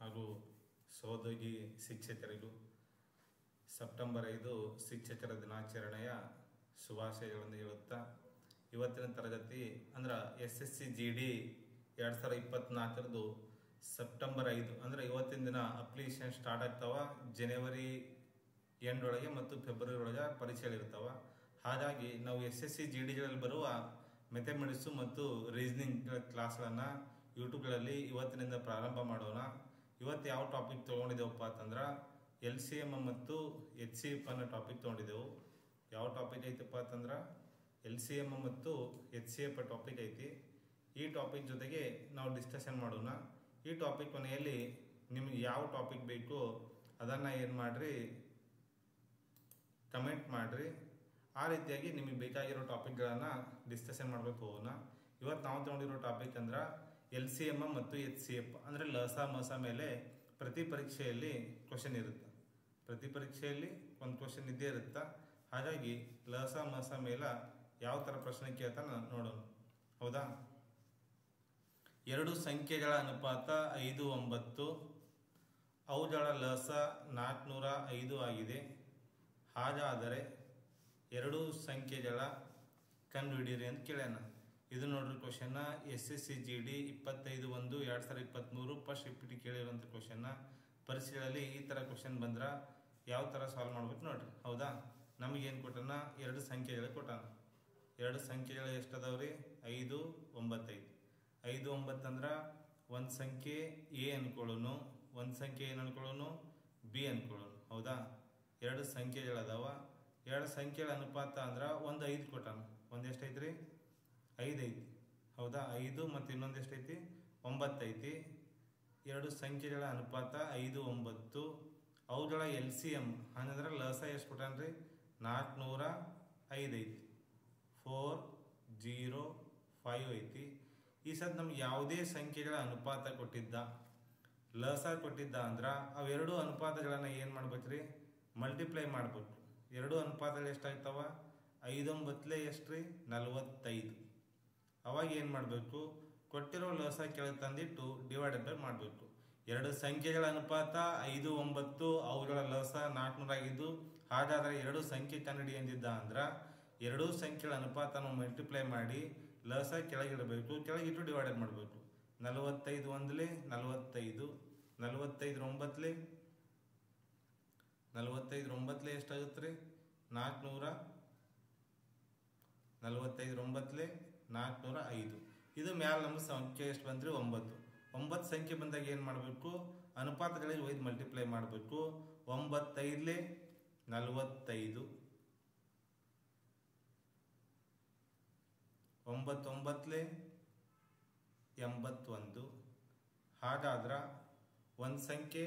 ಹಾಗೂ ಸಹೋದ್ಯೋಗಿ ಶಿಕ್ಷಕರಿಗೂ ಸೆಪ್ಟೆಂಬರ್ 5 ಶಿಕ್ಷಕರ ದಿನಾಚರಣೆಯ ಶುಭಾಶಯಗಳನ್ನು ಹೇಳುತ್ತಾ ಇವತ್ತಿನ ತರಗತಿ ಅಂದ್ರೆ SSC GD 2024 ಸೆಪ್ಟೆಂಬರ್ 5 ಅಂದ್ರೆ ಇವತ್ತಿನ ದಿನ ಅಪ್ಲಿಕೇಶನ್ ಸ್ಟಾರ್ಟ್ ಆಗ್ತಾವ. ಜನವರಿ ಎಂಡ್ ಒಳಗೆ ಮತ್ತು ಫೆಬ್ರವರಿ ಒಳಗೆ ಪರೀಕ್ಷೆಗಳಿರ್ತಾವ. ಹಾಗಾಗಿ ನಾವು SSC GD ಗಳಲ್ಲಿ ಬರುವ ಮ್ಯಾಥಮೆಟಿಕ್ಸ್ ಮತ್ತು ರೀಸನಿಂಗ್ ಕ್ಲಾಸ್ಗಳನ್ನು ಯೂಟ್ಯೂಬ್ಗಳಲ್ಲಿ ಇವತ್ತಿನಿಂದ ಪ್ರಾರಂಭ ಮಾಡೋಣ. ಇವತ್ತು ಯಾವ ಟಾಪಿಕ್ ತೊಗೊಂಡಿದ್ದೇವಪ್ಪ ಅಂತಂದ್ರೆ LCM ಮತ್ತು HCF ಅನ್ನೋ ಟಾಪಿಕ್ ತೊಗೊಂಡಿದ್ದೆವು. ಯಾವ ಟಾಪಿಕ್ ಐತಪ್ಪ ಅಂತಂದ್ರೆ LCM ಮತ್ತು HCF ಟಾಪಿಕ್ ಐತಿ. ಈ ಟಾಪಿಕ್ ಜೊತೆಗೆ ನಾವು ಡಿಸ್ಕಷನ್ ಮಾಡೋಣ. ಈ ಟಾಪಿಕ್ ಕೊನೆಯಲ್ಲಿ ನಿಮಗೆ ಯಾವ ಟಾಪಿಕ್ ಬೇಕು ಅದನ್ನು ಏನು ಮಾಡಿರಿ, ಕಮೆಂಟ್ ಮಾಡಿರಿ. ಆ ರೀತಿಯಾಗಿ ನಿಮಗೆ ಬೇಕಾಗಿರೋ ಟಾಪಿಕ್ಗಳನ್ನು ಡಿಸ್ಕಷನ್ ಮಾಡಬೇಕು ಹೋಗೋಣ. ಇವತ್ತು ನಾವು ತೊಗೊಂಡಿರೋ ಟಾಪಿಕ್ ಅಂದ್ರೆ LCM ಮತ್ತು HCF ಅಂದರೆ ಲಸ ಮಸ ಮೇಲೆ ಪ್ರತಿ ಪರೀಕ್ಷೆಯಲ್ಲಿ ಕ್ವಶನ್ ಇರುತ್ತೆ. ಪ್ರತಿ ಪರೀಕ್ಷೆಯಲ್ಲಿ ಒಂದು ಕ್ವಶನ್ ಇದ್ದೇ ಇರುತ್ತೆ. ಹಾಗಾಗಿ ಲಸ ಮಸ ಮೇಲೆ ಯಾವ ಥರ ಪ್ರಶ್ನೆ ಕೇಳ್ತಾನೆ ನೋಡೋಣ. ಹೌದಾ? ಎರಡು ಸಂಖ್ಯೆಗಳ ಅನುಪಾತ 5, 9. ಅವುಗಳ ಲಸ 405 ಆಗಿದೆ. ಹಾಗಾದರೆ ಎರಡು ಸಂಖ್ಯೆಗಳ ಕಂಡುಹಿಡಿಯಿರಿ ಅಂತ ಕೇಳ್ಯಾನ. ಇದು ನೋಡ್ರಿ question SSC GD 25/1/2023 first repeat ಕೇಳಿರುವಂಥ ಕ್ವಶನ್. ಪರೀಕ್ಷೆಗಳಲ್ಲಿ ಈ ಥರ ಕ್ವಶನ್ ಬಂದ್ರೆ ಯಾವ ಥರ ಸಾಲ್ವ್ ಮಾಡ್ಬೇಕು ನೋಡ್ರಿ. ಹೌದಾ? ನಮಗೇನು ಕೊಟ್ಟಾನ? ಎರಡು ಸಂಖ್ಯೆಗಳು ಕೊಟ್ಟಾನ. ಎರಡು ಸಂಖ್ಯೆಗಳು ಎಷ್ಟದಾವ್ರಿ? 5, 9. 5, 9 ಅಂದ್ರೆ ಒಂದು ಸಂಖ್ಯೆ A ಅನ್ಕೊಳ್ಳೋನು, ಒಂದು ಸಂಖ್ಯೆ ಏನು ಅನ್ಕೊಳ್ಳೋನು, B ಅನ್ಕೊಳ್ಳೋನು. ಹೌದಾ? ಎರಡು ಸಂಖ್ಯೆಗಳದಾವ. ಎರಡು ಸಂಖ್ಯೆಗಳ ಅನುಪಾತ ಅಂದ್ರೆ ಒಂದು 5 ಕೊಟ್ಟಾನ. ಒಂದು ಎಷ್ಟೈತ್ರಿ? 5 ಐತಿ. ಹೌದಾ? 5 ಮತ್ತು ಇನ್ನೊಂದು ಎಷ್ಟೈತಿ? 9 ಐತಿ. ಎರಡು ಸಂಖ್ಯೆಗಳ ಅನುಪಾತ 5, 9. ಅವುಗಳ LCM ಅಂದ್ರೆ ಲಸ ಎಷ್ಟು ಕೊಟ್ಟಾನ್ರಿ? 405 ಐತಿ. 405 ಐತಿ. ಈ ಸದ್ ನಮ್ಗೆ ಯಾವುದೇ ಸಂಖ್ಯೆಗಳ ಅನುಪಾತ ಕೊಟ್ಟಿದ್ದ, ಲಸ ಕೊಟ್ಟಿದ್ದ ಅಂದ್ರೆ ಅವೆರಡು ಅನುಪಾತಗಳನ್ನು ಏನು ಮಾಡ್ಬೇಕ್ರಿ? ಮಲ್ಟಿಪ್ಲೈ ಮಾಡ್ಬೇಕು. ಎರಡು ಅನುಪಾತಗಳು ಎಷ್ಟಾಗ್ತಾವ? 5, 9 ಎಷ್ಟ್ರಿ? 45. ಅವಾಗ ಏನು ಮಾಡಬೇಕು? ಕೊಟ್ಟಿರೋ ಲಸ ಕೆಳಗೆ ತಂದಿಟ್ಟು ಡಿವೈಡೆಡ್ ಬೈ ಮಾಡಬೇಕು. ಎರಡು ಸಂಖ್ಯೆಗಳ ಅನುಪಾತ 5, 9, ಅವುಗಳ ಲಸ 405. ಹಾಗಾದರೆ ಎರಡು ಸಂಖ್ಯೆ ಕಂಡುಹಿಡಿ ಎಂದಿದ್ದ ಅಂದ್ರೆ ಎರಡೂ ಸಂಖ್ಯೆಗಳ ಅನುಪಾತನ ಮಲ್ಟಿಪ್ಲೈ ಮಾಡಿ ಲಸ ಕೆಳಗಿಡಬೇಕು, ಕೆಳಗಿಟ್ಟು ಡಿವೈಡೆಡ್ ಮಾಡಬೇಕು. 45 1 45, 45 9 45 9 ಎಷ್ಟಾಗುತ್ತೆ ರೀ? 400. 45 9 405. ಇದು ಮ್ಯಾಲ ನಮ್ಮ ಸಂಖ್ಯೆ ಎಷ್ಟು ಬಂದ್ರಿ? 9. 9 ಸಂಖ್ಯೆ ಬಂದಾಗ ಏನು ಮಾಡಬೇಕು? ಅನುಪಾತಗಳಿಗೆ ಒಯ್ದು ಮಲ್ಟಿಪ್ಲೈ ಮಾಡಬೇಕು. 9 5 45, 9 9 81. ಹಾಗಾದ್ರೆ ಒಂದು ಸಂಖ್ಯೆ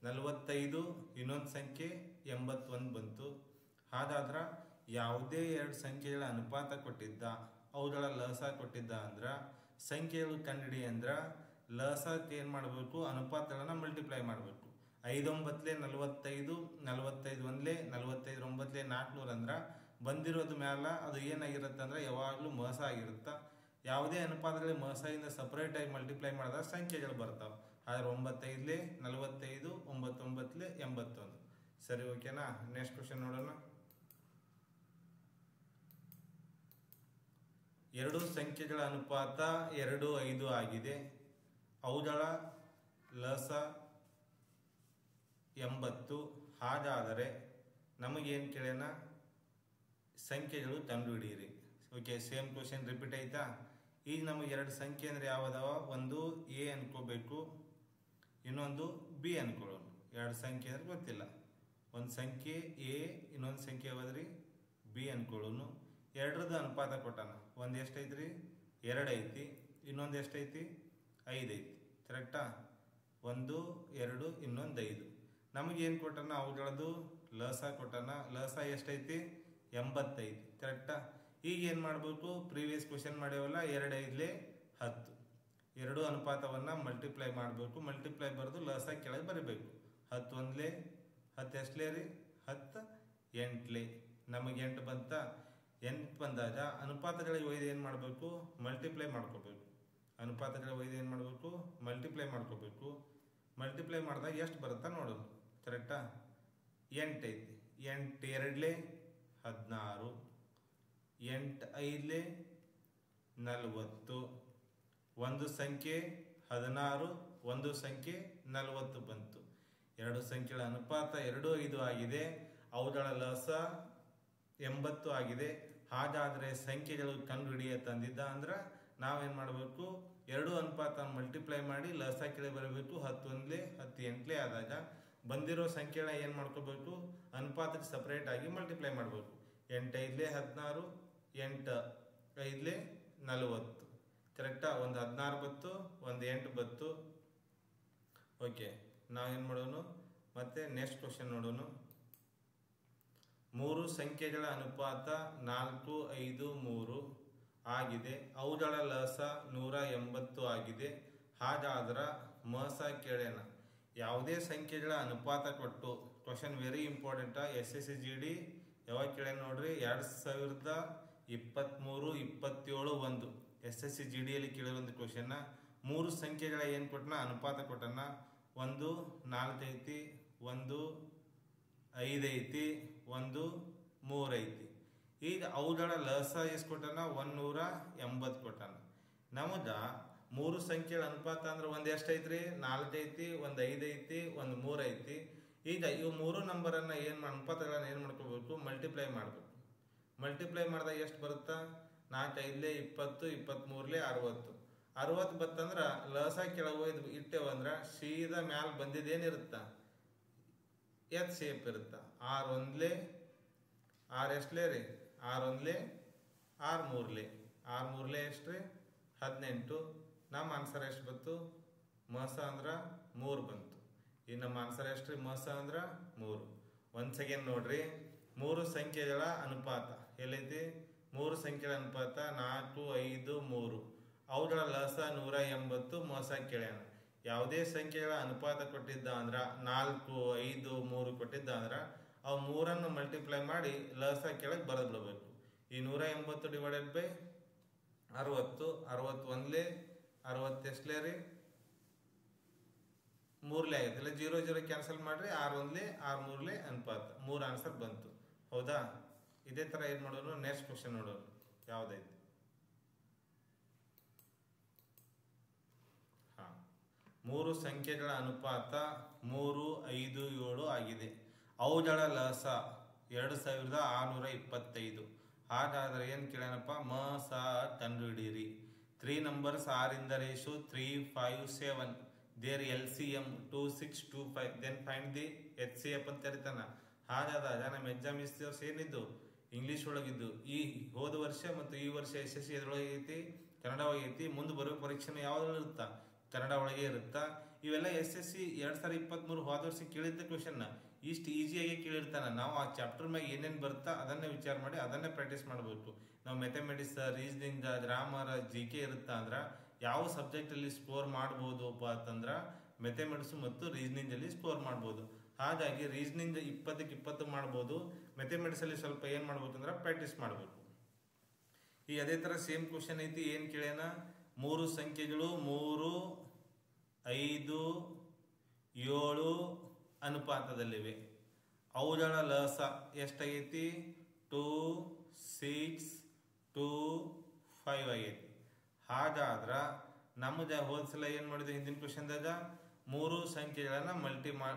45, ಇನ್ನೊಂದು ಸಂಖ್ಯೆ 81 ಬಂತು. ಹಾಗಾದ್ರೆ ಯಾವುದೇ ಎರಡು ಸಂಖ್ಯೆಗಳ ಅನುಪಾತ ಕೊಟ್ಟಿದ್ದ, ಅವುಗಳ ಲಸ ಕೊಟ್ಟಿದ್ದ ಅಂದ್ರೆ ಸಂಖ್ಯೆಗಳು ಕಂಡುಹಿಡಿ ಅಂದ್ರೆ ಲಸಕ್ಕೆ ಏನು ಮಾಡಬೇಕು? ಅನುಪಾತಗಳನ್ನ ಮಲ್ಟಿಪ್ಲೈ ಮಾಡಬೇಕು. 5 9 45, 45 1 45 9 400 ಅಂದ್ರೆ ಬಂದಿರೋದು ಮ್ಯಾಲ ಅದು ಏನಾಗಿರುತ್ತೆ ಅಂದ್ರೆ ಯಾವಾಗಲೂ ಮಸ ಆಗಿರುತ್ತೆ. ಯಾವುದೇ ಅನುಪಾತಗಳಿಗೆ ಮಸದಿಂದ ಸಪರೇಟ್ ಆಗಿ ಮಲ್ಟಿಪ್ಲೈ ಮಾಡಿದಾಗ ಸಂಖ್ಯೆಗಳು ಬರ್ತಾವೆ. ಆದ್ರೆ 9 5 45, 9 9 81. ಸರಿ, ಓಕೆನಾ? ನೆಕ್ಸ್ಟ್ ಕ್ವಶನ್ ನೋಡೋಣ. ಎರಡು ಸಂಖ್ಯೆಗಳ ಅನುಪಾತ 2, 5 ಆಗಿದೆ. ಅವುಗಳ ಲಸ 80. ಹಾಗಾದರೆ ನಮಗೇನು ಕೇಳ್ಯಾನ? ಸಂಖ್ಯೆಗಳು ಕಂಡುಹಿಡಿಯಿರಿ. ಓಕೆ, ಸೇಮ್ ಕ್ವಶನ್ ರಿಪೀಟ್ ಆಯ್ತಾ? ಈಗ ನಮಗೆ ಎರಡು ಸಂಖ್ಯೆ ಅಂದ್ರೆ ಯಾವ್ದಾವ? ಒಂದು A ಅನ್ಕೋಬೇಕು, ಇನ್ನೊಂದು B ಅನ್ಕೊಳ್ಳೋಣ. ಎರಡು ಸಂಖ್ಯೆ ಅಂದ್ರೆ ಗೊತ್ತಿಲ್ಲ. ಒಂದು ಸಂಖ್ಯೆ A, ಇನ್ನೊಂದು ಸಂಖ್ಯೆ ಯಾವ್ದ್ರಿ? B ಅನ್ಕೊಳ್ಳೋನು. ಎರಡರದ್ದು ಅನುಪಾತ ಕೊಟ್ಟಾನ. ಒಂದು ಎಷ್ಟೈತ್ರಿ? 2 ಐತಿ. ಇನ್ನೊಂದು ಎಷ್ಟೈತಿ? 5 ಐತಿ. ಕರೆಕ್ಟಾ? 1 2 ಇನ್ನೊಂದು 5. ನಮಗೇನು ಕೊಟ್ಟಾನ? ಅವುಗಳದ್ದು ಲಸ ಕೊಟ್ಟಾನ. ಲಸ ಎಷ್ಟೈತಿ? 85. ಕರೆಕ್ಟಾ? ಈಗ ಏನು ಮಾಡಬೇಕು? ಪ್ರೀವಿಯಸ್ ಕ್ವಶನ್ ಮಾಡ್ಯಾವಲ್ಲ, 2 5 10. ಎರಡು ಅನುಪಾತವನ್ನು ಮಲ್ಟಿಪ್ಲೈ ಮಾಡಬೇಕು. ಮಲ್ಟಿಪ್ಲೈ ಬರೆದು ಲಸ ಕೆಳಗೆ ಬರೀಬೇಕು. 10 1 10 ಎಷ್ಟಲೇ ರೀ? 10 8. ನಮಗೆ 8 ಬಂತ. 8 ಬಂದಾಗ ಅನುಪಾತಗಳಿಗೆ ಒಯ್ದು ಏನು ಮಾಡಬೇಕು? ಮಲ್ಟಿಪ್ಲೈ ಮಾಡ್ಕೋಬೇಕು. ಅನುಪಾತಗಳಿಗೆ ಒಯ್ದು ಏನು ಮಾಡಬೇಕು? ಮಲ್ಟಿಪ್ಲೈ ಮಾಡ್ಕೋಬೇಕು. ಮಲ್ಟಿಪ್ಲೈ ಮಾಡಿದಾಗ ಎಷ್ಟು ಬರುತ್ತಾ ನೋಡು. ಕರೆಕ್ಟಾ? 8 ಐತಿ. 8 2 16, 8 5 40, ಒಂದು ಸಂಖ್ಯೆ 16, ಒಂದು ಸಂಖ್ಯೆ 40 ಬಂತು. ಎರಡು ಸಂಖ್ಯೆಗಳ ಅನುಪಾತ 2 5 ಆಗಿದೆ. ಅವುಗಳ ಲಸ 80 ಆಗಿದೆ. ಹಾಗಾದರೆ ಸಂಖ್ಯೆಗಳು ಕಂಡುಹಿಡಿಯ ತಂದಿದ್ದ ಅಂದ್ರೆ ನಾವೇನು ಮಾಡಬೇಕು? 2 ಅನುಪಾತ ಮಲ್ಟಿಪ್ಲೈ ಮಾಡಿ ಲಸ ಕೆಳಗೆ ಬರಬೇಕು. 10 1 10 8 ಆದಾಗ ಬಂದಿರೋ ಸಂಖ್ಯೆಗಳ ಏನು ಮಾಡ್ಕೋಬೇಕು? ಅನುಪಾತಕ್ಕೆ ಸಪ್ರೇಟ್ ಆಗಿ ಮಲ್ಟಿಪ್ಲೈ ಮಾಡಬೇಕು. 8 5 16, 8 5 40. ಕರೆಕ್ಟಾ? ಒಂದು 16 ಬತ್ತು, ಒಂದು 8 ಬತ್ತು. ಓಕೆ, ನಾವೇನು ಮಾಡೋಣ? ಮತ್ತೆ ನೆಕ್ಸ್ಟ್ ಕ್ವಶನ್ ನೋಡೋಣ. 3 ಸಂಖ್ಯೆಗಳ ಅನುಪಾತ 4 5 3 ಆಗಿದೆ. ಅವುಗಳ ಲಸ 180 ಆಗಿದೆ. ಹಾಗಾದ್ರೆ ಮಸ ಕೇಳೋಣ. ಯಾವುದೇ ಸಂಖ್ಯೆಗಳ ಅನುಪಾತ ಕೊಟ್ಟು ಕ್ವಶನ್ ವೆರಿ ಇಂಪಾರ್ಟೆಂಟ್. SSCGD ಯಾವಾಗ ಕೇಳೋಣ ನೋಡ್ರಿ? 2023 27 1 SSCGDಯಲ್ಲಿ ಕೇಳಿರೋ ಕ್ವಶನ್. 3 ಸಂಖ್ಯೆಗಳ ಏನು ಕೊಟ್ಟನ? ಅನುಪಾತ ಕೊಟ್ಟನ. 1 4 ಐತಿ, 1 5 ಐತಿ, 1 3 ಐತಿ. ಈಗ ಅವುಗಳ ಲಸ ಎಷ್ಟು ಕೊಟ್ಟನ? 180 ಕೊಟ್ಟನ. ನಮಗ 3 ಸಂಖ್ಯೆಗಳ ಅನುಪಾತ ಅಂದ್ರೆ ಒಂದು ಎಷ್ಟು ಐತ್ರಿ? 4 ಐತಿ, ಒಂದು 5 ಐತಿ, ಒಂದು 3 ಐತಿ. ಈಗ ಇವು 3 ನಂಬರನ್ನ ಅನುಪಾತಗಳನ್ನ ಏನು ಮಾಡ್ಕೋಬೇಕು? ಮಲ್ಟಿಪ್ಲೈ ಮಾಡಬೇಕು. ಮಲ್ಟಿಪ್ಲೈ ಮಾಡಿದಾಗ ಎಷ್ಟು ಬರುತ್ತಾ? 4 5 20, 23 60. 60 ಬತ್ತಂದ್ರ ಲಸ ಕೆಳಗೆ ಇಟ್ಟೇವಂದ್ರ ಸೀದಾ ಮ್ಯಾಲ ಬಂದಿದ್ದೇನಿರುತ್ತ? ಎಚ್ ಶೇಪ್ ಇರುತ್ತ. 6 1 6 ಎಷ್ಟಲೇ ರೀ? 6 1 6 3 6 3 ಎಷ್ಟು ರೀ? 18. ನಮ್ಮ ಆನ್ಸರ್ ಎಷ್ಟು ಬಂತು? ಮಸ ಅಂದ್ರ 3 ಬಂತು. ಈ ನಮ್ಮ ಆನ್ಸರ್ ಎಷ್ಟು ರೀ? ಮಸ ಅಂದ್ರ 3. ಒಂದ್ ಸೆಕೆಂಡ್ ನೋಡ್ರಿ. 3 ಸಂಖ್ಯೆಗಳ ಅನುಪಾತ ಎಲ್ಲೈತಿ? 3 ಸಂಖ್ಯೆಗಳ ಅನುಪಾತ 4 5 3. ಅವುಗಳ ಲಸ 180. ಮಸ ಕೇಳ್ಯಾನ. ಯಾವುದೇ ಸಂಖ್ಯೆಗಳ ಅನುಪಾತ ಕೊಟ್ಟಿದ್ದ ಅಂದ್ರ 4 5 3 ಕೊಟ್ಟಿದ್ದ ಅಂದ್ರ ಅವು 3 ಮಲ್ಟಿಪ್ಲೈ ಮಾಡಿ ಲಸ ಕೆಳಗೆ ಬರೆದು ಬಿಡಬೇಕು. ಈ 180 ಡಿವೈಡೆಡ್ ಬೈ 60. 61 60 ಎಷ್ಟಲೇ ರೀ? 3 ಆಗುತ್ತೆ. ಇಲ್ಲ 0 0 ಕ್ಯಾನ್ಸಲ್ ಮಾಡ್ರಿ. 6 1 6 3 ಅನುಪಾತ. 3 ಆನ್ಸರ್ ಬಂತು. ಹೌದಾ? ಇದೇ ತರ ಏನ್ ಮಾಡೋಣ? ನೆಕ್ಸ್ಟ್ ಕ್ವಶನ್ ನೋಡೋಣ. ಯಾವ್ದೈತಿ? 3 ಸಂಖ್ಯೆಗಳ ಅನುಪಾತ 3 5 7 ಆಗಿದೆ. ಅವುಗಳ ಲಸ 2625. ಹಾಗಾದ್ರೆ ಏನ್ ಕೇಳೋಣಪ್ಪ? ಮಸ ಕಂಡುಹಿಡಿಯಿರಿ. 3 numbers are in the ratio 3 5 7. Their LCM 2 6 2 5. Then find the HCF ಅಂತ ಕರಿತಾನ. ಹಾಗಾದಾಗ ನಮ್ಮ ಎಕ್ಸಾಮ್ ಇಸ್ ಏನಿದ್ದು? ಇಂಗ್ಲಿಷ್ ಒಳಗಿದ್ದು. ಈ ಹೋದ ವರ್ಷ ಮತ್ತು ಈ ವರ್ಷ SSC ಎದ್ರೊಳಗೆ ಐತಿ? ಕನ್ನಡ ಒಳಗೆ ಐತಿ. ಮುಂದೆ ಬರೋ ಪರೀಕ್ಷೆನ ಯಾವ್ದ್ರಲ್ಲಿ ಇರುತ್ತಾ? ಕನ್ನಡ ಒಳಗೆ ಇರುತ್ತಾ. ಇವೆಲ್ಲ SSC 2023 ಹೋದ ವರ್ಷ ಕೇಳಿದ್ದ ಕ್ವಶನ್ ಇಷ್ಟು ಈಸಿಯಾಗಿ ಕೇಳಿರ್ತಾನ. ನಾವು ಆ ಚಾಪ್ಟರ್ ಮ್ಯಾಗ ಏನೇನು ಬರುತ್ತಾ ಅದನ್ನೇ ವಿಚಾರ ಮಾಡಿ ಅದನ್ನೇ ಪ್ರಾಕ್ಟೀಸ್ ಮಾಡಬೇಕು. ನಾವು ಮ್ಯಾಥಮೆಟಿಕ್ಸ್, ರೀಸನಿಂಗ್, ಗ್ರಾಮರ್, GK ಇರುತ್ತಾ ಅಂದ್ರ ಯಾವ ಸಬ್ಜೆಕ್ಟ್ ಅಲ್ಲಿ ಸ್ಕೋರ್ ಮಾಡಬಹುದಪ್ಪ ಅಂತಂದ್ರ ಮ್ಯಾಥಮೆಟಿಕ್ಸ್ ಮತ್ತು ರೀಸನಿಂಗ್ ಅಲ್ಲಿ ಸ್ಕೋರ್ ಮಾಡಬಹುದು. ಹಾಗಾಗಿ ರೀಸನಿಂಗ್ 20ಕ್ಕೆ 20 ಮಾಡಬಹುದು. ಮ್ಯಾಥಮೆಟಿಕ್ಸ್ ಅಲ್ಲಿ ಸ್ವಲ್ಪ ಏನ್ ಮಾಡ್ಬೇಕು ಅಂದ್ರೆ ಪ್ರಾಕ್ಟೀಸ್ ಮಾಡಬೇಕು. ಈ ಅದೇ ತರ ಸೇಮ್ ಕ್ವಶನ್ ಐತಿ. ಏನ್ ಕೇಳ್ಯಾನ? 3 ಸಂಖ್ಯೆಗಳು 3 5 7 ಅನುಪಾತದಲ್ಲಿವೆ. ಅವುಗಳ ಲಸ ಎಷ್ಟಾಗೈತಿ? 2 6 2 5 ಆಗೈತಿ. ಹಾಗಾದ್ರ ನಮ್ದ ಹೋದ್ಸಲ ಏನ್ ಮಾಡಿದ್ವಿ? ಹಿಂದಿನ ಕ್ವಶನ್ದಾಗ 3 ಸಂಖ್ಯೆಗಳನ್ನ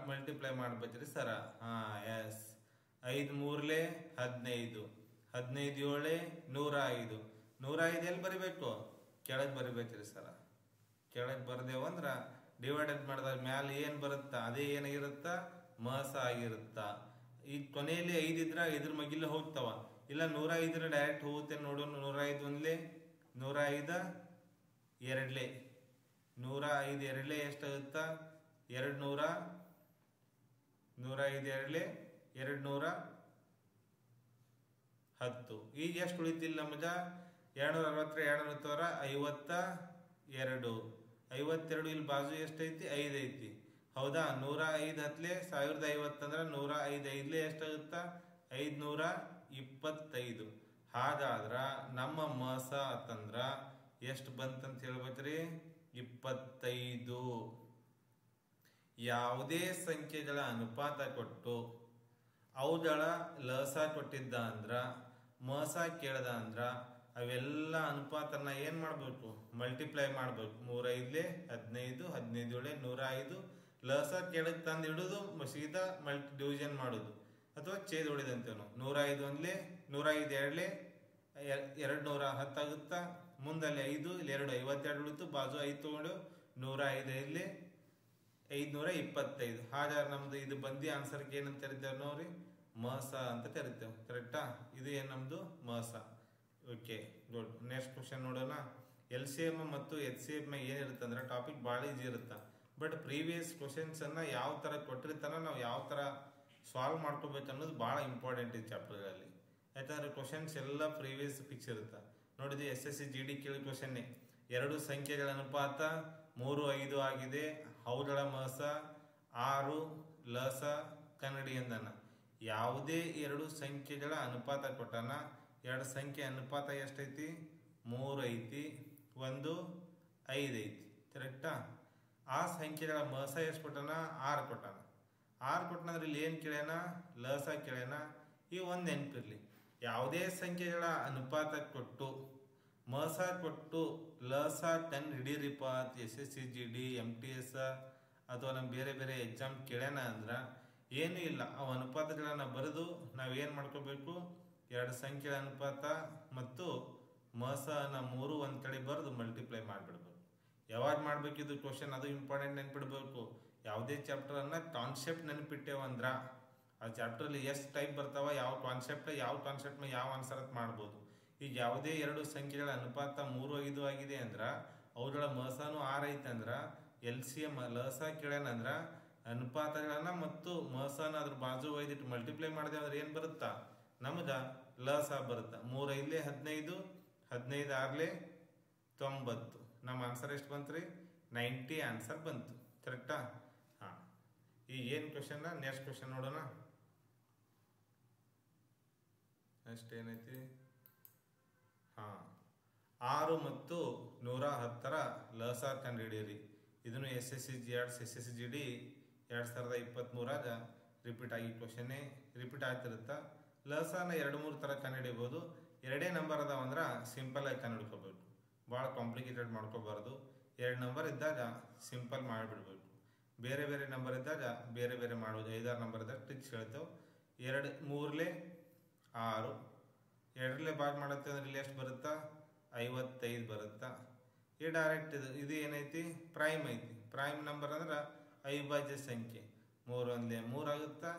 ಮಲ್ಟಿಪ್ಲೈ ಮಾಡ್ಬೇಕ್ರಿ ಸರ. ಎಸ್. 5 3 15, 15 7 105. 105 ಎಲ್ಲಿ ಬರಿಬೇಕು? ಕೆಳಗೆ ಬರಿಬೇಕ್ರಿ ಸರ. ಕೆಳಗೆ ಬರ್ದೇವಂದ್ರ ಡಿವೈಡೆಡ್ ಮಾಡಿದಾಗ ಮ್ಯಾಲ ಏನ್ ಬರುತ್ತಾ ಅದೇ ಏನಾಗಿರುತ್ತ? ಮಸ ಆಗಿರುತ್ತ. ಈ ಕೊನೆಯಲ್ಲಿ 5 ಇದ್ರ ಇದ್ರ ಮಗಿಲ್ಲ ಹೋಗ್ತಾವ. ಇಲ್ಲ 105 ಡೈರೆಕ್ಟ್ ಹೋಗುತ್ತೆ ನೋಡೋಣ. 105 1 105 2 105 2 ಎಷ್ಟಾಗುತ್ತ? 200. 105 2 210. ಈಗ ಎಷ್ಟು ಉಳಿತಿಲ್ಲ ನಮಗ? 260 250 52. ಇಲ್ಲಿ ಬಾಜು ಎಷ್ಟೈತಿ? 5 ಐತಿ. ಹೌದಾ? 105 ಹತ್ಲೆ 1050 ಅಂದ್ರ 105 5 ಎಷ್ಟಾಗುತ್ತ? 525. ಹಾಗಾದ್ರ ನಮ್ಮ ಮಸ ಅಂತಂದ್ರ ಎಷ್ಟು ಬಂತಂತ ಹೇಳ್ಬೇಕ್ರಿ? 25. ಯಾವುದೇ ಸಂಖ್ಯೆಗಳ ಅನುಪಾತ ಕೊಟ್ಟು ಅವುಗಳ ಲಸ ಕೊಟ್ಟಿದ್ದ ಅಂದ್ರ ಮಸ ಕೇಳ್ದ ಅಂದ್ರ ಅವೆಲ್ಲ ಅನುಪಾತನ ಏನ್ ಮಾಡ್ಬೇಕು, ಮಲ್ಟಿಪ್ಲೈ ಮಾಡ್ಬೇಕು. 3 5 15 15 105 ಲಸ ಕೆಳಗೆ ತಂದು ಇಡುದು, ಸೀದಾ ಡಿವಿಷನ್ ಮಾಡುದು ಅಥವಾ ಛೇದ ಹೊಡಿದಂತೇನು. 105 ಒಂದ್ಲೆ 105 ಎರಡ್ಲೆ 210 ಆಗುತ್ತಾ, ಮುಂದಲ್ಲಿ 5 ಇಲ್ಲಿ 2 52 ಉಳಿತು, ಬಾಜು 5 ತಗೊಂಡು 105 ಇಲ್ಲಿ 525. ಹಾಗಾದ್ರೆ ನಮ್ದು ಇದು ಬಂದಿ ಆನ್ಸರ್ಗೆ ಏನಂತ ಕರಿತೇವೆ ನೋಡ್ರಿ, ಮಸ ಅಂತ ಕರಿತೇವೆ. ಕರೆಕ್ಟಾ? ಇದು ಏನ್ ನಮ್ದು ಮಸ. Okay good. ನೆಕ್ಸ್ಟ್ ಕ್ವಶನ್ ನೋಡೋಣ. LCM ಮತ್ತು HCM ಏನಿರುತ್ತೆ ಅಂದ್ರೆ ಟಾಪಿಕ್ ಭಾಳ ಈಜಿ ಇರುತ್ತೆ. ಬಟ್ ಪ್ರೀವಿಯಸ್ ಕ್ವಶನ್ಸ್ ಅನ್ನ ಯಾವ ತರ ಕೊಟ್ಟಿರ್ತಾನ ನಾವು ಯಾವ ತರ ಸಾಲ್ವ್ ಮಾಡ್ಕೋಬೇಕು ಅನ್ನೋದು ಭಾಳ ಇಂಪಾರ್ಟೆಂಟ್ ಈ ಚಾಪ್ಟರ್ಗಳಲ್ಲಿ. ಯಾಕಂದ್ರೆ ಕ್ವಶನ್ಸ್ ಎಲ್ಲ ಪ್ರೀವಿಯಸ್ ಫಿಕ್ಸ್ ಇರುತ್ತೆ. ನೋಡಿದ್ವಿ SSC GD ಕೇಳಿ ಕ್ವಶನ್ನೇ, 2 ಸಂಖ್ಯೆಗಳ ಅನುಪಾತ 3 5 ಆಗಿದೆ, ಅವುಗಳ ಮಸ 6 ಲಸ ಕನ್ನಡಿ ಎಂದನ. ಯಾವುದೇ 2 ಸಂಖ್ಯೆಗಳ ಅನುಪಾತ ಕೊಟ್ಟಾನ, 2 ಸಂಖ್ಯೆ ಅನುಪಾತ ಎಷ್ಟೈತಿ, 3 ಐತಿ, 1 5 ಐತಿ. ಕರೆಕ್ಟಾ? ಆ ಸಂಖ್ಯೆಗಳ ಮಸ ಎಷ್ಟು ಕೊಟ್ಟಾನ, 6 ಕೊಟ್ಟಾನ. 6 ಕೊಟ್ಟನಂದ್ರೆ ಇಲ್ಲಿ ಏನ್ ಕೇಳ್ಯಾನ, ಲಸ ಕೇಳ್ಯಾನ. ಈ ಒಂದು ನೆನಪಿರ್ಲಿ, ಯಾವುದೇ ಸಂಖ್ಯೆಗಳ ಅನುಪಾತ ಕೊಟ್ಟು ಮಸ ಕೊಟ್ಟು ಲಸ 10 ಹಿಡೀರಿಪ್ಪ ಅಂತ SSC GD MTS ಅಥವಾ ನಮ್ಮ ಬೇರೆ ಬೇರೆ ಎಕ್ಸಾಮ್ ಕೇಳ್ಯಾನ ಅಂದ್ರ ಏನೂ ಇಲ್ಲ, ಅವು ಅನುಪಾತಗಳನ್ನ ಬರೆದು ನಾವೇನ್ ಮಾಡ್ಕೋಬೇಕು, 2 ಸಂಖ್ಯೆಗಳ ಅನುಪಾತ ಮತ್ತು ಮಸನ 3 ಒಂದ್ ಕಡೆ ಬರೆದು ಮಲ್ಟಿಪ್ಲೈ ಮಾಡಿಬಿಡ್ಬೇಕು. ಯಾವಾಗ ಮಾಡ್ಬೇಕಿದು ಕ್ವಶನ್, ಅದು ಇಂಪಾರ್ಟೆಂಟ್ ನೆನ್ಪಿಡ್ಬೇಕು. ಯಾವುದೇ ಚಾಪ್ಟರ್ ಅನ್ನ ಕಾನ್ಸೆಪ್ಟ್ ನೆನಪಿಟ್ಟೇವಂದ್ರ ಆ ಚಾಪ್ಟರ್ ಅಲ್ಲಿ ಎಷ್ಟು ಟೈಪ್ ಬರ್ತಾವ, ಯಾವ ಕಾನ್ಸೆಪ್ಟ್ ಯಾವ ಆನ್ಸರ್ ಅಂತ ಮಾಡ್ಬೋದು. ಈಗ ಯಾವುದೇ 2 ಸಂಖ್ಯೆಗಳ ಅನುಪಾತ 3 5 ಆಗಿದೆ ಅಂದ್ರ ಅವುಗಳ ಮಸನು 6 ಐತೆ ಅಂದ್ರ LCM ಲಸ ಕೇಳ್ಯಾನಂದ್ರ ಅನುಪಾತಗಳನ್ನ ಮತ್ತು ಮಸನ ಅದ್ರ ಬಾಜು ಒಯ್ದಿಟ್ಟು ಮಲ್ಟಿಪ್ಲೈ ಮಾಡಿದೆ ಅಂದ್ರೆ ಏನ್ ಬರುತ್ತಾ, ನಮಗ ಲಸ ಬರುತ್ತ. 3 5 15 15 6 90. ನಮ್ಮ ಆನ್ಸರ್ ಎಷ್ಟು ಬಂತ್ರಿ, 90 ಆನ್ಸರ್ ಬಂತು. ಕರೆಕ್ಟಾ? ಹಾ. ಈಗ ಏನ್ ಕ್ವಶನ್, ನೆಕ್ಸ್ಟ್ ಕ್ವಶನ್ ನೋಡೋಣ. ನೆಕ್ಸ್ಟ್ ಏನೈತಿ, ಹಾ, 6 ಮತ್ತು 110ರ ಲಸ ಕಂಡುಹಿಡಿಯಿರಿ. ಇದನ್ನು SSC GD 2023 ರಿಪೀಟ್ ಆಗಿ ಕ್ವಶನ್ನೇ ರಿಪೀಟ್ ಆಗ್ತಿರುತ್ತ. ಲಸನ 2-3 ತರ ಕಂಡುಹಿಡಿಯಬಹುದು. 2 ನಂಬರ್ ಅದಾವ ಅಂದ್ರ ಸಿಂಪಲ್ ಆಗಿ ಕಂಡುಹಿಡ್ಕೋಬೇಕು, ಭಾಳ ಕಾಂಪ್ಲಿಕೇಟೆಡ್ ಮಾಡ್ಕೋಬಾರ್ದು. 2 ನಂಬರ್ ಇದ್ದಾಗ ಸಿಂಪಲ್ ಮಾಡಿಬಿಡ್ಬೇಕು, ಬೇರೆ ಬೇರೆ ನಂಬರ್ ಇದ್ದಾಗ ಬೇರೆ ಬೇರೆ ಮಾಡೋದು. 5-6 ನಂಬರ್ ಇದ್ದಾಗ ಟ್ರಿಕ್ಸ್ ಹೇಳ್ತೇವೆ. 2 3 6 2 ಭಾಗ ಮಾಡುತ್ತೆ ಅಂದ್ರೆ ಇಲ್ಲಿ ಎಷ್ಟು ಬರುತ್ತಾ, 55 ಬರುತ್ತಾ. ಈ ಡೈರೆಕ್ಟ್ ಇದು ಏನೈತಿ, ಪ್ರೈಮ್ ಐತಿ. ಪ್ರೈಮ್ ನಂಬರ್ ಅಂದ್ರೆ ಅವಿಭಾಜ್ಯ ಸಂಖ್ಯೆ. 3 1 3 ಆಗುತ್ತಾ.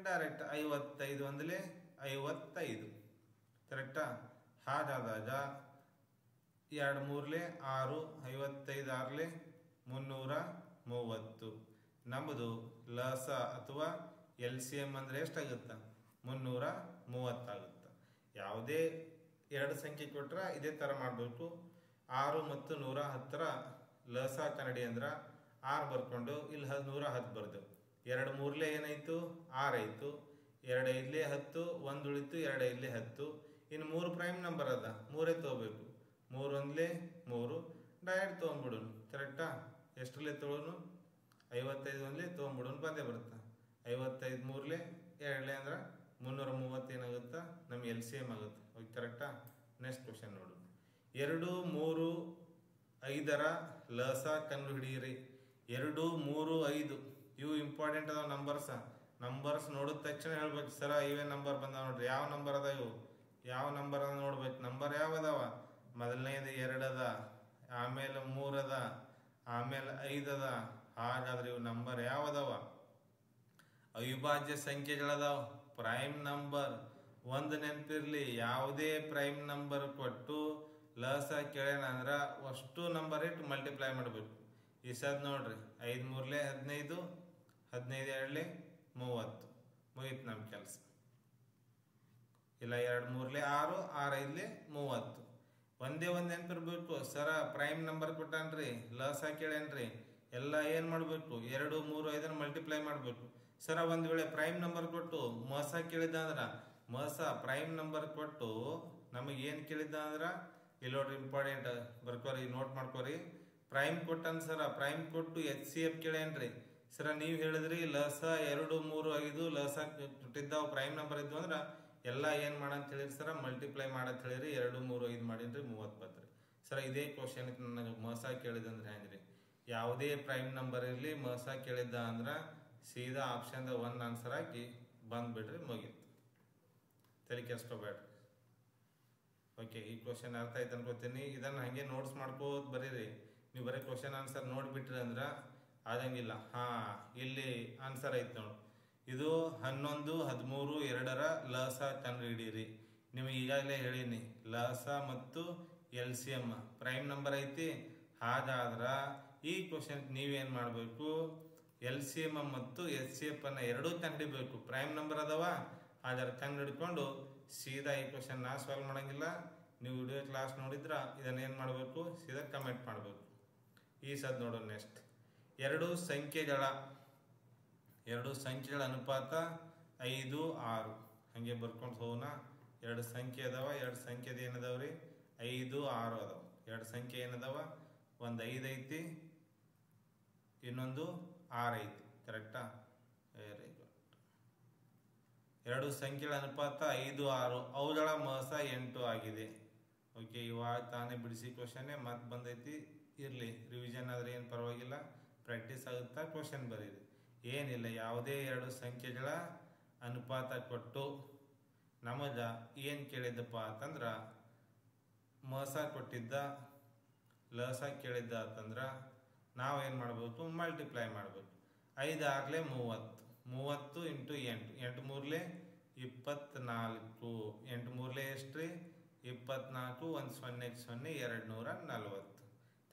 ಡೈರೆಕ್ಟ್ 55 1 55. ಕರೆಕ್ಟಾ? ಹಾಗಾದಾಗ 2 3 6 55 6 330. ನಮ್ಮದು ಲಸ ಅಥವಾ LCM ಅಂದ್ರೆ ಎಷ್ಟಾಗುತ್ತ, 330 ಆಗುತ್ತ. ಯಾವುದೇ 2 ಸಂಖ್ಯೆ ಕೊಟ್ರ ಇದೇ ತರ ಮಾಡ್ಬೇಕು. 6 ಮತ್ತು 110ರ ಲಸ ಕನ್ನಡಿ ಅಂದ್ರ 6 ಬರ್ಕೊಂಡು ಇಲ್ಲಿ 110 ಬರ್ದು. 2 3 ಏನಾಯ್ತು, 6 ಆಯ್ತು. 2 5 10, 1 ಉಳಿತು, 2 5 10. ಇನ್ನು 3 ಪ್ರೈಮ್ ನಂಬರ್ ಅದ, 3 ತಗೋಬೇಕು. 3 1 3 ಡೈರೆಕ್ಟ್ ತೊಗೊಂಡ್ಬಿಡೋನು. ಕರೆಕ್ಟಾ? ಎಷ್ಟರಲ್ಲೇ ತೊಗೊಳೋನು, 55 1 ತೊಗೊಂಡ್ಬಿಡೋನು, ಬಂದೇ ಬರುತ್ತಾ. 55 3 2 ಅಂದ್ರೆ 330 ಏನಾಗುತ್ತಾ, ನಮ್ಗೆ LCM ಆಗುತ್ತೆ. ಓಕೆ, ಕರೆಕ್ಟಾ? ನೆಕ್ಸ್ಟ್ ಕ್ವಶನ್ ನೋಡು. 2 3 5ರ ಲಸ ಕಂಡು ಹಿಡಿಯಿರಿ. 2 3 5 ಇವು ಇಂಪಾರ್ಟೆಂಟ್ ಅದಾವ ನಂಬರ್ಸ್. ನಂಬರ್ಸ್ ನೋಡಿದ ತಕ್ಷಣ ಹೇಳ್ಬೇಕು, ಸರ ಇವೇ ನಂಬರ್ ಬಂದಾವ ನೋಡ್ರಿ. ಯಾವ ನಂಬರ್ ಅದ ಇವು, ಯಾವ ನಂಬರ್ ಅದ ನೋಡ್ಬೇಕು. ನಂಬರ್ ಯಾವ ಅದಾವ, ಮೊದಲನೇದು 2 ಅದ, ಆಮೇಲೆ 3 ಅದ, ಆಮೇಲೆ 5 ಅದ. ಹಾಗಾದ್ರೆ ಇವು ನಂಬರ್ ಯಾವ ಅದಾವ, ಅವಿಭಾಜ್ಯ ಸಂಖ್ಯೆಗಳದಾವ. ಪ್ರೈಮ್ ನಂಬರ್ ಒಂದು ನೆನಪಿರ್ಲಿ, ಯಾವುದೇ ಪ್ರೈಮ್ ನಂಬರ್ ಕೊಟ್ಟು ಲಸ ಕೇಳ್ಯಾನ ಅಂದ್ರ ಅಷ್ಟು ನಂಬರ್ ಇಟ್ಟು ಮಲ್ಟಿಪ್ಲೈ ಮಾಡಬೇಕು. ಈ ಸದ್ ನೋಡ್ರಿ, 5 3 15 15 2 30 ಮುಗೀತು ನಮ್ಮ ಕೆಲಸ. ಇಲ್ಲ 2 3 6 6 5 30. ಒಂದೇ ಒಂದು ನೆನಪಿರ್ಬೇಕು, ಸರ ಪ್ರೈಮ್ ನಂಬರ್ ಕೊಟ್ಟಾನ್ರಿ, ಲಸ ಕೇಳ್ಯಾನ್ರಿ, ಎಲ್ಲ ಏನ್ ಮಾಡ್ಬೇಕು, 2 3 5 ಮಲ್ಟಿಪ್ಲೈ ಮಾಡ್ಬೇಕು. ಸರ ಒಂದ್ ವೇಳೆ ಪ್ರೈಮ್ ನಂಬರ್ ಕೊಟ್ಟು ಮಸ ಕೇಳಿದ್ದ ಅಂದ್ರ, ಮಸ ಪ್ರೈಮ್ ನಂಬರ್ ಕೊಟ್ಟು ನಮಗೆ ಏನ್ ಕೇಳಿದ್ದ ಅಂದ್ರ, ಇಲ್ಲಿ ನೋಡ್ರಿ ಇಂಪಾರ್ಟೆಂಟ್ ಬರ್ಕೋರಿ, ನೋಟ್ ಮಾಡ್ಕೋರಿ. ಪ್ರೈಮ್ ಕೊಟ್ಟನ್ ಸರ, ಪ್ರೈಮ್ ಕೊಟ್ಟು HCF ಕೇಳೇನ್ರಿ. ಸರ ನೀವು ಹೇಳಿದ್ರಿ ಲಸ 2, 3, 5 ಲಸ ಕೊಟ್ಟಿದ್ದಾವ ಪ್ರೈಮ್ ನಂಬರ್ ಇದ್ವು ಅಂದ್ರೆ ಎಲ್ಲ ಏನು ಮಾಡಂತ ಹೇಳಿರಿ ಸರ ಮಲ್ಟಿಪ್ಲೈ ಮಾಡಂತ ಹೇಳಿರಿ 2, 3, 5 ಮಾಡಿದ್ರಿ 30 ಬತ್ರಿ. ಸರ ಇದೇ ಕ್ವಶನ್ ನನಗೆ ಮಸ ಕೇಳಿದಂದ್ರೆ ಹೆಂಗ್ರಿ ಯಾವುದೇ ಪ್ರೈಮ್ ನಂಬರ್ ಇರಲಿ ಮಸ ಕೇಳಿದ್ದ ಅಂದ್ರೆ ಸೀದಾ ಆಪ್ಷನ್ದ 1 ಆನ್ಸರ್ ಹಾಕಿ ಬಂದ್ಬಿಡ್ರಿ ಮುಗೀತು, ತಲೆ ಕೆಡಿಸ್ಕೋಬೇಡ್ರಿ. ಓಕೆ, ಈ ಕ್ವಶನ್ ಅರ್ಥ ಆಯ್ತು ಅನ್ಕೋತೀನಿ. ಇದನ್ನು ಹಾಗೆ ನೋಟ್ಸ್ ಮಾಡ್ಕೋತ ಬರೀರಿ. ನೀವು ಬರೀ ಕ್ವಶನ್ ಆನ್ಸರ್ ನೋಡಿಬಿಟ್ರಿ ಅಂದ್ರೆ ಆಗಂಗಿಲ್ಲ. ಇಲ್ಲಿ ಆನ್ಸರ್ ಐತೆ ನೋಡಿ, ಇದು 11, 13, 2ರ ಲಸ ಕಂಡು ಹಿಡೀರಿ. ನಿಮಗೆ ಈಗಾಗಲೇ ಹೇಳೀನಿ ಲಸ ಮತ್ತು LCM ಪ್ರೈಮ್ ನಂಬರ್ ಐತಿ. ಹಾಗಾದ್ರೆ ಈ ಕ್ವಶನ್ ನೀವೇನು ಮಾಡಬೇಕು, LCM ಮತ್ತು HCF ಅನ್ನ ಎರಡೂ ಕಂಡುಹಿಡಬೇಕು. ಪ್ರೈಮ್ ನಂಬರ್ ಅದಾವ, ಹಾಗಾದ್ರೆ ಕಂಡು ಹಿಡ್ಕೊಂಡು ಸೀದಾ ಈ ಕ್ವಶನ್ ನಾ ಸಾಲ್ವ್ ಮಾಡಂಗಿಲ್ಲ. ನೀವು ವಿಡಿಯೋ ಕ್ಲಾಸ್ ನೋಡಿದ್ರ ಇದನ್ನೇನು ಮಾಡಬೇಕು, ಸೀದಾ ಕಮೆಂಟ್ ಮಾಡಬೇಕು. ಈ ಸದ್ ನೋಡೋಣ. ನೆಕ್ಸ್ಟ್, ಎರಡು ಸಂಖ್ಯೆಗಳ ಅನುಪಾತ 5, 6 ಹಂಗೆ ಬರ್ಕೊಂಡು ಹೋಗೋಣ. ಎರಡು ಸಂಖ್ಯೆ ಅದಾವ, ಎರಡು ಸಂಖ್ಯೆದ ಏನದಾವ್ರಿ 5, 6 ಅದಾವ. ಎರಡು ಸಂಖ್ಯೆ ಏನದಾವ, ಒಂದು 5 ಐತಿ, ಇನ್ನೊಂದು 6 ಐತಿ. ಕರೆಕ್ಟಾ? Very good. ಎರಡು ಸಂಖ್ಯೆಗಳ ಅನುಪಾತ 5, 6, ಅವುಗಳ ಮಸ 8 ಆಗಿದೆ. ಓಕೆ, ಇವಾಗ ತಾನೇ ಬಿಡಿಸಿ ಕ್ವಶನ್ನೇ ಮತ್ತೆ ಬಂದೈತಿ. ಇರಲಿ, ರಿವಿಷನ್ ಆದ್ರೆ ಏನು ಪರವಾಗಿಲ್ಲ, ಪ್ರಾಕ್ಟೀಸ್ ಆಗುತ್ತಾ. ಕ್ವಶನ್ ಬರೀರಿ, ಏನಿಲ್ಲ. ಯಾವುದೇ ಎರಡು ಸಂಖ್ಯೆಗಳ ಅನುಪಾತ ಕೊಟ್ಟು ನಮಗೆ ಏನು ಕೇಳಿದ್ದಪ್ಪ ಅಂತಂದ್ರೆ ಮಸ ಕೊಟ್ಟಿದ್ದ, ಲಸ ಕೇಳಿದ್ದ ಅಂತಂದ್ರೆ ನಾವೇನು ಮಾಡಬೇಕು, ಮಲ್ಟಿಪ್ಲೈ ಮಾಡಬೇಕು. 5, 6 30, 30 ಇಂಟು 8, 8 3 24, 8 3 ಎಷ್ಟು ರೀ 24, 1 0 0 240.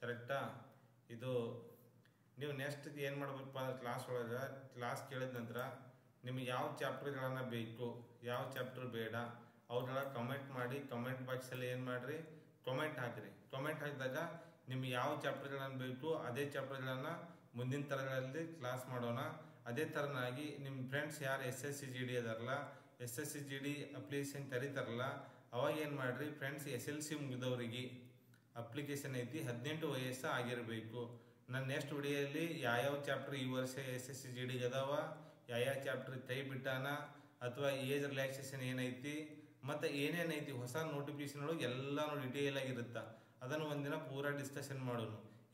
ಕರೆಕ್ಟಾ? ಇದು ನೀವು ನೆಕ್ಸ್ಟ್ ಏನು ಮಾಡಬೇಕಪ್ಪ ಅಂದ್ರೆ ಕ್ಲಾಸ್ ಒಳಗೆ ಕ್ಲಾಸ್ ಕೇಳಿದ ನಂತರ ನಿಮಗೆ ಯಾವ ಚಾಪ್ಟರ್ಗಳನ್ನು ಬೇಕು, ಯಾವ ಚಾಪ್ಟರ್ ಬೇಡ ಅವುಗಳ ಕಮೆಂಟ್ ಮಾಡಿ. ಕಮೆಂಟ್ ಬಾಕ್ಸಲ್ಲಿ ಏನು ಮಾಡಿರಿ, ಕಮೆಂಟ್ ಹಾಕಿರಿ. ಕಮೆಂಟ್ ಹಾಕಿದಾಗ ನಿಮ್ಗೆ ಯಾವ ಚಾಪ್ಟರ್ಗಳನ್ನು ಬೇಕು ಅದೇ ಚಾಪ್ಟರ್ಗಳನ್ನು ಮುಂದಿನ ತರಗಳಲ್ಲಿ ಕ್ಲಾಸ್ ಮಾಡೋಣ. ಅದೇ ಥರನಾಗಿ ನಿಮ್ಮ ಫ್ರೆಂಡ್ಸ್ ಯಾರು SSC GD ಅದಾರಲ್ಲ, SSC GD ಅಪ್ಲಿಕೇಶನ್ ಕರೀತಾರಲ್ಲ, ಅವಾಗ ಏನು ಮಾಡಿರಿ ಫ್ರೆಂಡ್ಸ್, SLC ಮುಗಿದವರಿಗೆ ಅಪ್ಲಿಕೇಶನ್ ಐತಿ, 18 ವಯಸ್ಸು ಆಗಿರಬೇಕು. ನನ್ನ ನೆಕ್ಸ್ಟ್ ವಿಡಿಯೋದಲ್ಲಿ ಯಾವ್ಯಾವ ಚಾಪ್ಟರ್ ಈ ವರ್ಷ SSC GD ಅದಾವ, ಯಾವ ಚಾಪ್ಟರ್ ಕೈ ಬಿಟ್ಟಾನ, ಅಥವಾ ಏಜ್ ರಿಲ್ಯಾಕ್ಸೇಷನ್ ಏನೈತಿ, ಮತ್ತು ಏನೇನೈತಿ ಹೊಸ ನೋಟಿಫಿಕೇಶನ್ ಒಳಗೆ ಎಲ್ಲಾನು ಡಿಟೇಲ್ ಆಗಿರುತ್ತೆ. ಅದನ್ನು ಒಂದಿನ ಪೂರಾ ಡಿಸ್ಕಷನ್ ಮಾಡೋಣ.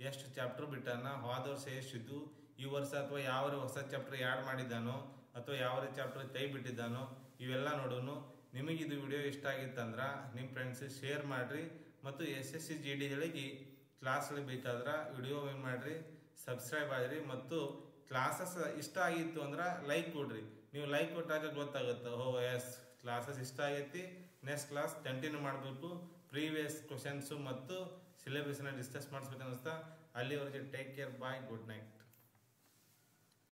ಎಷ್ಟು ಚಾಪ್ಟರ್ ಬಿಟ್ಟಾನ, ಹೋದ ವರ್ಷ ಎಷ್ಟಿದ್ದು, ಈ ವರ್ಷ ಅಥವಾ ಯಾವ ಹೊಸ ಚಾಪ್ಟರ್ ಆ್ಯಡ್ ಮಾಡಿದ್ದಾನೋ ಅಥವಾ ಯಾವ ಚಾಪ್ಟರ್ ಕೈ ಬಿಟ್ಟಿದ್ದಾನೋ ಇವೆಲ್ಲ ನೋಡೋಣ. ನಿಮಗಿದು ವಿಡಿಯೋ ಇಷ್ಟ ಆಗಿತ್ತಂದ್ರೆ ನಿಮ್ಮ ಫ್ರೆಂಡ್ಸ್ ಶೇರ್ ಮಾಡಿರಿ. ಮತ್ತು SSC GDಗಳಿಗೆ ಕ್ಲಾಸ್ಗಳು ಬೇಕಾದ್ರೆ ವಿಡಿಯೋ ಏನು ಮಾಡಿರಿ, ಸಬ್ಸ್ಕ್ರೈಬ್ ಆಗಿರಿ. ಮತ್ತು ಕ್ಲಾಸಸ್ ಇಷ್ಟ ಆಗಿತ್ತು ಅಂದ್ರೆ ಲೈಕ್ ಕೊಡ್ರಿ. ನೀವು ಲೈಕ್ ಕೊಟ್ಟಾಗ ಗೊತ್ತಾಗುತ್ತೆ, ಎಸ್ ಕ್ಲಾಸಸ್ ಇಷ್ಟ ಆಗೈತಿ, ನೆಕ್ಸ್ಟ್ ಕ್ಲಾಸ್ ಕಂಟಿನ್ಯೂ ಮಾಡಬೇಕು. ಪ್ರೀವಿಯಸ್ ಕ್ವಶನ್ಸು ಮತ್ತು ಸಿಲೆಬಸ್ನ ಡಿಸ್ಕಸ್ ಮಾಡಿಸ್ಬೇಕು ಅನ್ನಿಸ್ತಾ. ಅಲ್ಲಿವರೆಗೆ ಟೇಕ್ ಕೇರ್, ಬಾಯ್, ಗುಡ್ ನೈಟ್.